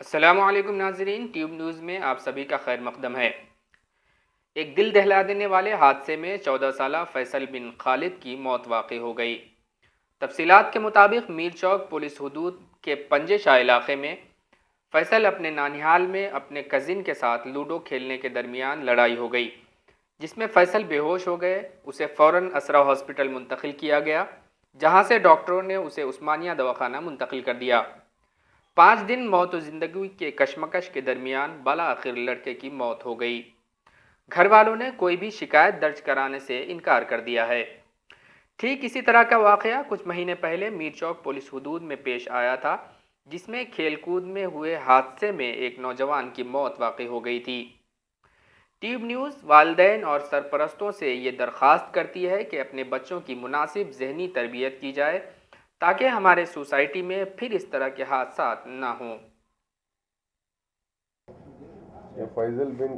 अस्सलामुअलैकुम नाजरीन, tube news में आप सभी का खैर मकदम है। एक दिल दहला देने वाले हादसे में 14 साला फैसल बिन खालिद की मौत वाक़ई हो गई। तफसीलात के मुताबिक मीर चौक पुलिस हदूद के पंजेशाह इलाके में फैसल अपने नानिहाल में अपने कज़िन के साथ लूडो खेलने के दरमियान लड़ाई हो गई, जिसमें फैसल बेहोश हो गए। उसे फ़ौरन असरा हॉस्पिटल मुंतकिल किया गया, जहां से डॉक्टरों ने उसे उस्मानिया दवाखाना मुंतकिल कर दिया। 5 दिन मौत और ज़िंदगी के कशमकश के दरमियान बाला आखिर लड़के की मौत हो गई। घर वालों ने कोई भी शिकायत दर्ज कराने से इनकार कर दिया है। ठीक इसी तरह का वाक़या कुछ महीने पहले मीर चौक पुलिस हदूद में पेश आया था, जिसमें खेलकूद में हुए हादसे में एक नौजवान की मौत वाक़ई हो गई थी। ट्यूब न्यूज़ वालिदैन और सरपरस्तों से ये दरख्वास्त करती है कि अपने बच्चों की मुनासिब जहनी तरबियत की जाए, ताकि हमारे सोसाइटी में फिर इस तरह के हादसात ना हों। ये फैजल बिन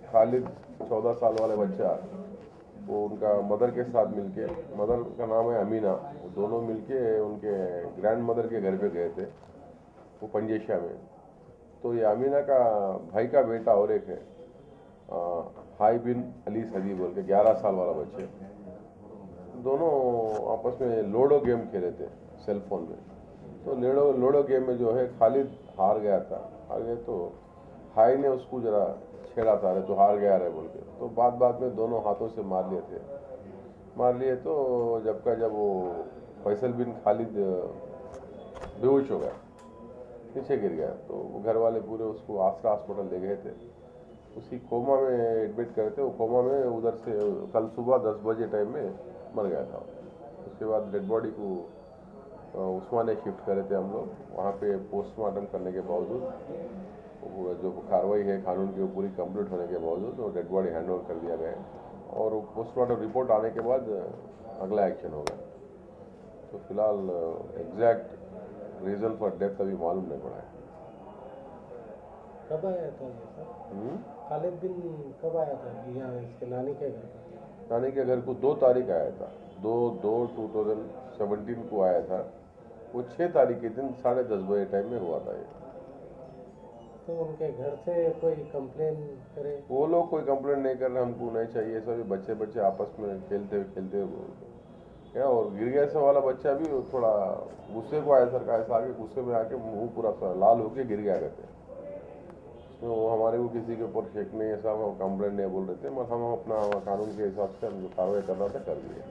खालिद 14 साल वाले बच्चा, वो उनका मदर के साथ मिलके, मदर का नाम है अमीना, वो दोनों मिलके उनके ग्रैंड मदर के घर पे गए थे, वो पंजेशा में। तो ये अमीना का भाई का बेटा और एक है हाई बिन अली सदी बोल के 11 साल वाला बच्चे, दोनों आपस में लूडो गेम खेले थे सेल फोन में। तो लूडो गेम में जो है खालिद हार गया था। हार गए तो हाई ने उसको जरा छेड़ा था, अरे तो हार गया रे बोल के। तो बाद में दोनों हाथों से मार लिए तो जब वो फैसल बिन खालिद बेहोश हो गया, नीचे गिर गया, तो वो घर वाले पूरे उसको आसरा हॉस्पिटल ले गए थे। उसी कोमा में एडमिट करे थे। वो कोमा में उधर से कल सुबह 10 बजे टाइम में मर गया था। उसके बाद डेड बॉडी को उस्मानिया शिफ्ट करे थे हम लोग। वहाँ पे पोस्टमार्टम करने के बावजूद, जो कार्रवाई है कानून की, वो पूरी कंप्लीट होने के बावजूद वो डेड बॉडी हैंड ओवर कर दिया गया है, और पोस्टमार्टम रिपोर्ट आने के बाद अगला एक्शन होगा। तो फिलहाल एग्जैक्ट रीज़न फॉर डेथ अभी मालूम नहीं पड़ा है। कब आया था ये सर? खालिद बिन कब आया था यहाँ इसके नानी के घर पर? नानी के घर को 2 तारीख आया था, 2/2/2017 को आया था। वो 6 तारीख के दिन 10:30 बजे टाइम में हुआ था ये। तो उनके घर से कोई कंप्लेन करे? वो लोग कोई कंप्लेंट नहीं कर रहे, हमको नहीं चाहिए। सभी बच्चे आपस में खेलते क्या, और गिर गया से वाला बच्चा भी थोड़ा गुस्से को आया सर का, ऐसा आके गुस्से में आके मुंह पूरा लाल होके गिर गया करते। तो वो हमारे को किसी के ऊपर शेक नहीं, ऐसा हम कंप्लेंट नहीं बोल रहे थे, मगर हम अपना कानून के हिसाब से हम जो कार्रवाई कर रहा था कर दिए।